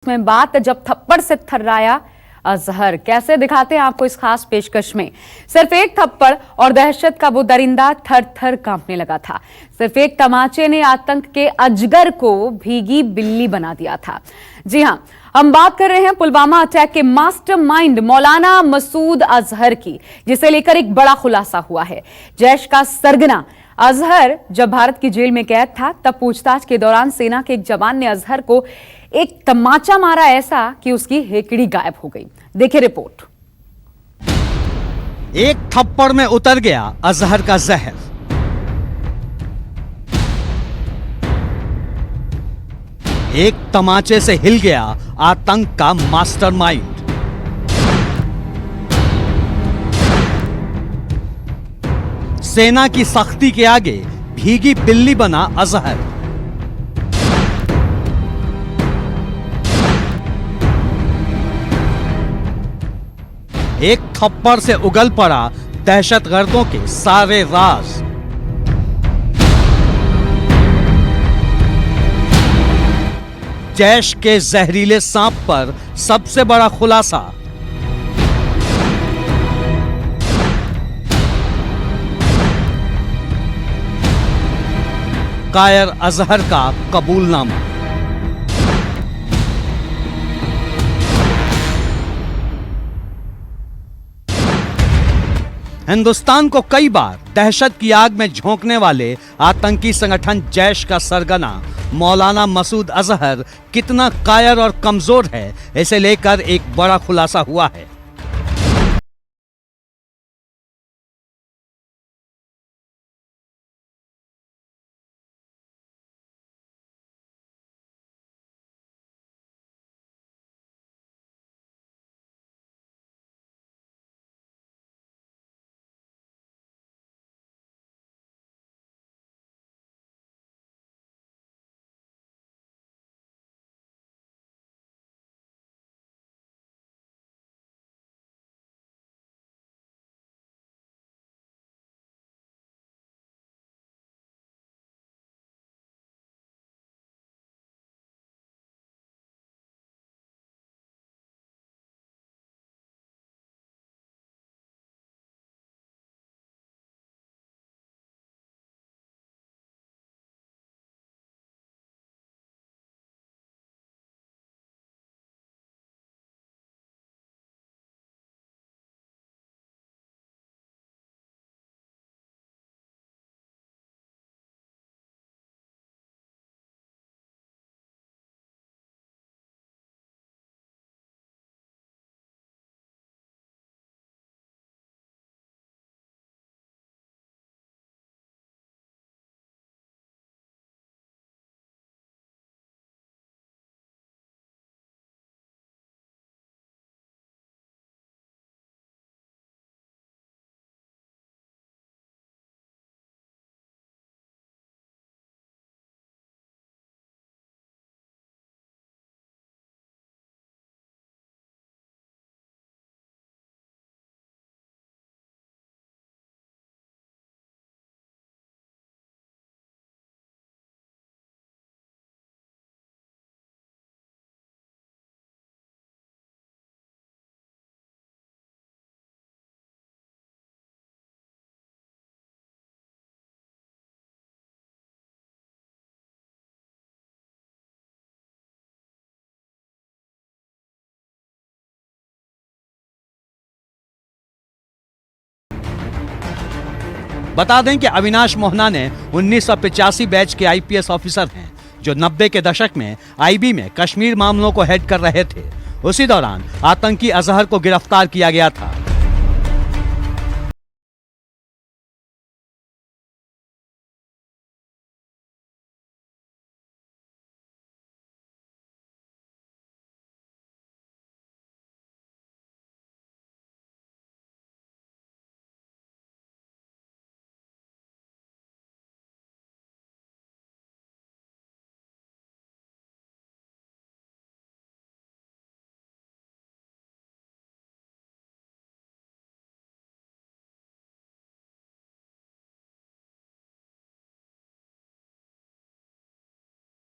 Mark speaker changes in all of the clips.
Speaker 1: में बात जब थप्पड़ से थर्राया अजहर। कैसे दिखाते हैं आपको इस खास पेशकश में। सिर्फ एक थप्पड़ और दहशत का वो दरिंदा थर थर कांपने लगा था। सिर्फ एक तमाचे ने आतंक के अजगर को भीगी बिल्ली बना दिया था। जी हां, हम बात कर रहे हैं पुलवामा अटैक के मास्टरमाइंड मौलाना मसूद अजहर की, जिसे लेकर एक बड़ा खुलासा हुआ है। जैश का सरगना अजहर जब भारत की जेल में कैद था, तब पूछताछ के दौरान सेना के एक जवान ने अजहर को एक तमाचा मारा ऐसा कि उसकी हेकड़ी गायब हो गई। देखिए रिपोर्ट।
Speaker 2: एक थप्पड़ में उतर गया अजहर का जहर। एक तमाचे से हिल गया आतंक का मास्टरमाइंड। सेना की सख्ती के आगे भीगी बिल्ली बना अजहर। एक थप्पड़ से उगल पड़ा दहशतगर्दों के सारे राज। जैश के जहरीले सांप पर सबसे बड़ा खुलासा। कायर अजहर का कबूलनामा। हिंदुस्तान को कई बार दहशत की आग में झोंकने वाले आतंकी संगठन जैश का सरगना मौलाना मसूद अजहर कितना कायर और कमजोर है, इसे लेकर एक बड़ा खुलासा हुआ है। बता दें कि अविनाश मोहना ने 1985 बैच के आईपीएस ऑफिसर हैं, जो 90 के दशक में आईबी में कश्मीर मामलों को हेड कर रहे थे। उसी दौरान आतंकी अजहर को गिरफ्तार किया गया था।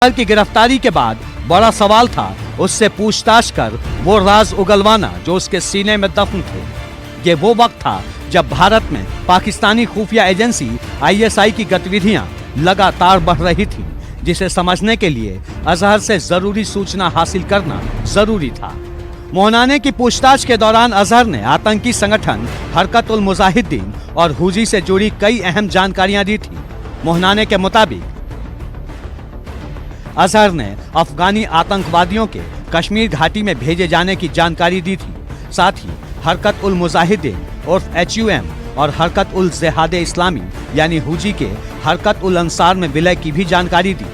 Speaker 2: की गिरफ्तारी के बाद बड़ा सवाल था उससे पूछताछ कर वो राज उगलवाना जो उसके सीने में दफन थे। ये वो वक्त था जब भारत में पाकिस्तानी खुफिया एजेंसी ISI की गतिविधियां लगातार बढ़ रही थी, जिसे समझने के लिए अजहर से जरूरी सूचना हासिल करना जरूरी था। मोहनाने की पूछताछ के दौरान अजहर ने आतंकी संगठन हरकत उल मुजाहिदीन और हुजी से जुड़ी कई अहम जानकारियां दी थी। मोहनाने के मुताबिक अजहर ने अफगानी आतंकवादियों के कश्मीर घाटी में भेजे जाने की जानकारी दी थी। साथ ही हरकत उल मुजाहिदीन उर्फ HUM और हरकत उल जिहाद इस्लामी यानी हुजी के हरकत उल अंसार में विलय की भी जानकारी दी।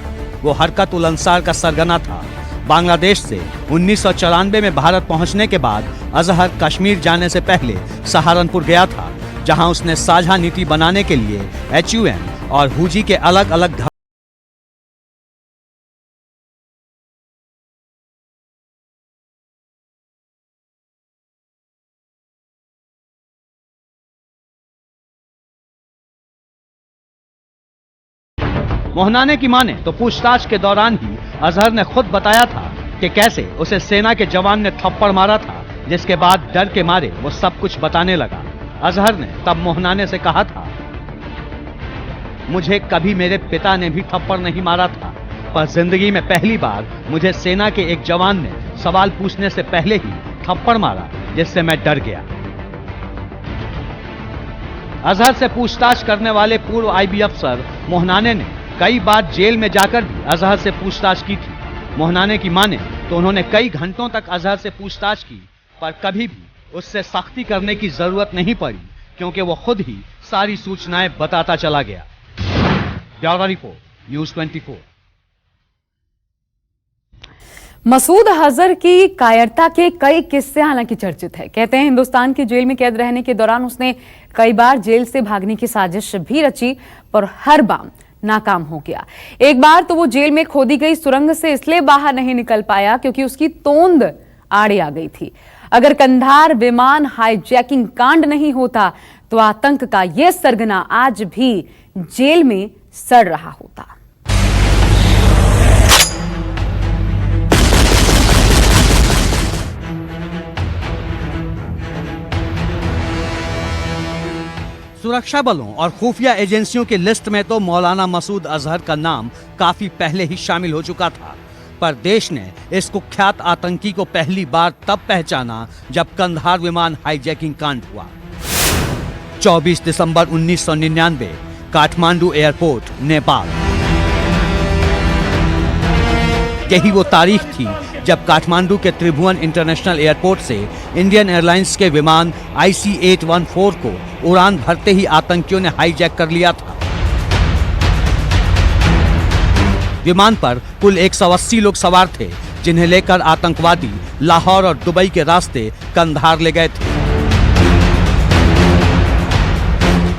Speaker 2: वो हरकत उल अंसार का सरगना था। बांग्लादेश से 1994 में भारत पहुंचने के बाद अजहर कश्मीर जाने से पहले सहारनपुर गया था, जहां उसने साझा नीति बनाने के लिए HUM और हुजी के अलग अलग मोहनाने की माने तो पूछताछ के दौरान ही अजहर ने खुद बताया था कि कैसे उसे सेना के जवान ने थप्पड़ मारा था, जिसके बाद डर के मारे वो सब कुछ बताने लगा। अजहर ने तब मोहनाने से कहा था, मुझे कभी मेरे पिता ने भी थप्पड़ नहीं मारा था, पर जिंदगी में पहली बार मुझे सेना के एक जवान ने सवाल पूछने से पहले ही थप्पड़ मारा, जिससे मैं डर गया। अजहर से पूछताछ करने वाले पूर्व IB अफसर मोहनाने ने कई बार जेल में जाकर भी अजहर से पूछताछ की थी। मोहनाने की माने तो उन्होंने कई घंटों तक अजहर से पूछताछ की, पर कभी भी उससे सख्ती करने की जरूरत नहीं पड़ी, क्योंकि वो खुद ही सारी सूचनाएं बताता चला गया। Bureau report, news 24।
Speaker 1: Masood Azhar की कायरता के कई किस्से हालांकि चर्चित है। कहते हैं हिंदुस्तान की जेल में कैद रहने के दौरान उसने कई बार जेल से भागने की साजिश भी रची, पर हर बार नाकाम हो गया। एक बार तो वो जेल में खोदी गई सुरंग से इसलिए बाहर नहीं निकल पाया क्योंकि उसकी तोंद आड़े आ गई थी। अगर कंधार विमान हाईजैकिंग कांड नहीं होता तो आतंक का यह सरगना आज भी जेल में सड़ रहा होता।
Speaker 2: सुरक्षा बलों और खुफिया एजेंसियों की लिस्ट में तो मौलाना मसूद अजहर का नाम काफी पहले ही शामिल हो चुका था, पर देश ने इस कुख्यात आतंकी को पहली बार तब पहचाना जब कंधार विमान हाईजैकिंग कांड हुआ। 24 दिसंबर 1999, काठमांडू एयरपोर्ट, नेपाल। यही वो तारीख थी जब काठमांडू के त्रिभुवन इंटरनेशनल एयरपोर्ट से इंडियन एयरलाइंस के विमान IC-814 को उड़ान भरते ही आतंकियों ने हाईजैक कर लिया था। विमान पर कुल 180 लोग सवार थे, जिन्हें लेकर आतंकवादी लाहौर और दुबई के रास्ते कंधार ले गए थे।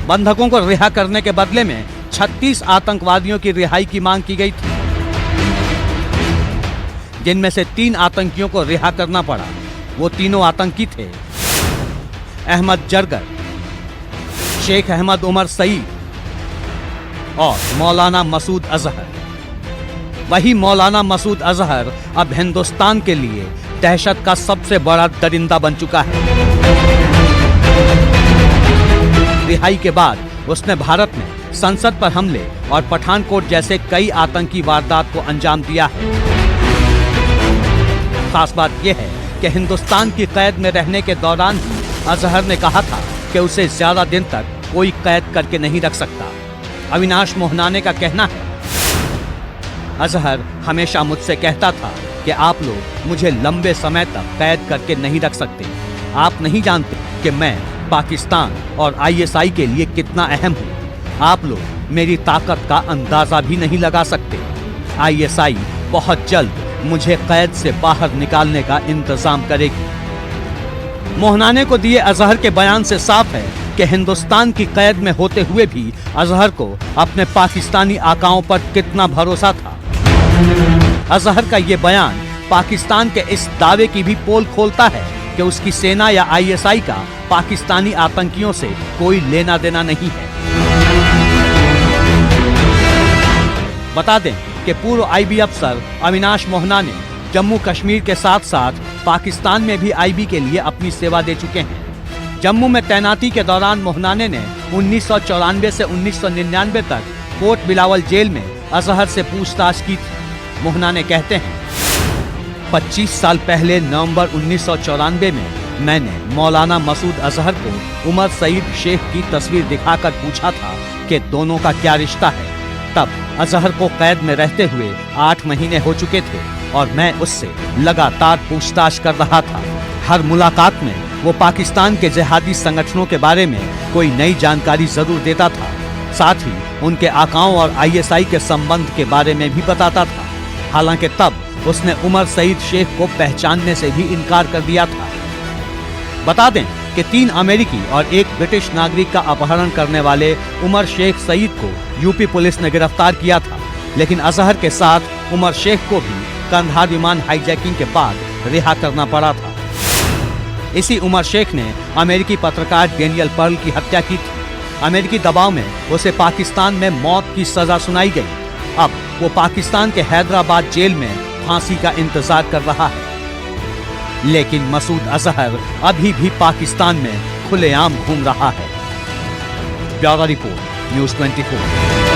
Speaker 2: बंधकों को रिहा करने के बदले में 36 आतंकवादियों की रिहाई की मांग की गई थी, जिनमें से 3 आतंकियों को रिहा करना पड़ा। वो तीनों आतंकी थे अहमद जरगर, शेख अहमद उमर सईद और मौलाना मसूद अजहर। वही मौलाना मसूद अजहर अब हिंदुस्तान के लिए दहशत का सबसे बड़ा दरिंदा बन चुका है। रिहाई के बाद उसने भारत में संसद पर हमले और पठानकोट जैसे कई आतंकी वारदात को अंजाम दिया है। खास बात यह है कि हिंदुस्तान की कैद में रहने के दौरान ही अजहर ने कहा था कि उसे ज्यादा दिन तक कोई कैद करके नहीं रख सकता। अविनाश मोहनाने का कहना है, अजहर हमेशा मुझसे कहता था कि आप लोग मुझे लंबे समय तक कैद करके नहीं रख सकते। आप नहीं जानते कि मैं पाकिस्तान और ISI के लिए कितना अहम हूँ। आप लोग मेरी ताकत का अंदाजा भी नहीं लगा सकते। ISI बहुत जल्द मुझे कैद से बाहर निकालने का इंतजाम करेगी। मोहनाने को दिए अजहर के बयान से साफ है कि हिंदुस्तान की कैद में होते हुए भी अजहर को अपने पाकिस्तानी आकाओं पर कितना भरोसा था। अजहर का ये बयान पाकिस्तान के इस दावे की भी पोल खोलता है कि उसकी सेना या ISI का पाकिस्तानी आतंकियों से कोई लेना देना नहीं है। बता दें कि पूर्व आईबी अफसर अविनाश मोहना ने जम्मू कश्मीर के साथ साथ पाकिस्तान में भी आईबी के लिए अपनी सेवा दे चुके हैं। जम्मू में तैनाती के दौरान मोहनाने ने 1994 से 1999 तक कोट बिलावल जेल में अजहर से पूछताछ की थी। मोहनाने कहते हैं, 25 साल पहले नवंबर 1994 में मैंने मौलाना मसूद अजहर को उमर सईद शेख की तस्वीर दिखाकर पूछा था कि दोनों का क्या रिश्ता है। तब अजहर को कैद में रहते हुए 8 महीने हो चुके थे और मैं उससे लगातार पूछताछ कर रहा था। हर मुलाकात में वो पाकिस्तान के जिहादी संगठनों के बारे में कोई नई जानकारी जरूर देता था। साथ ही उनके आकाओं और आईएसआई के संबंध के बारे में भी बताता था। हालांकि तब उसने उमर सईद शेख को पहचानने से भी इनकार कर दिया था। बता दें कि 3 अमेरिकी और 1 ब्रिटिश नागरिक का अपहरण करने वाले उमर शेख सईद को यूपी पुलिस ने गिरफ्तार किया था, लेकिन अजहर के साथ उमर शेख को भी कंधार विमान हाईजैकिंग के बाद रिहा करना पड़ा था। इसी उमर शेख ने अमेरिकी पत्रकार डेनियल पर्ल की हत्या की थी। अमेरिकी दबाव में उसे पाकिस्तान में मौत की सजा सुनाई गई। अब वो पाकिस्तान के हैदराबाद जेल में फांसी का इंतजार कर रहा है। लेकिन मसूद अजहर अभी भी पाकिस्तान में खुलेआम घूम रहा है। Bureau report, news 24।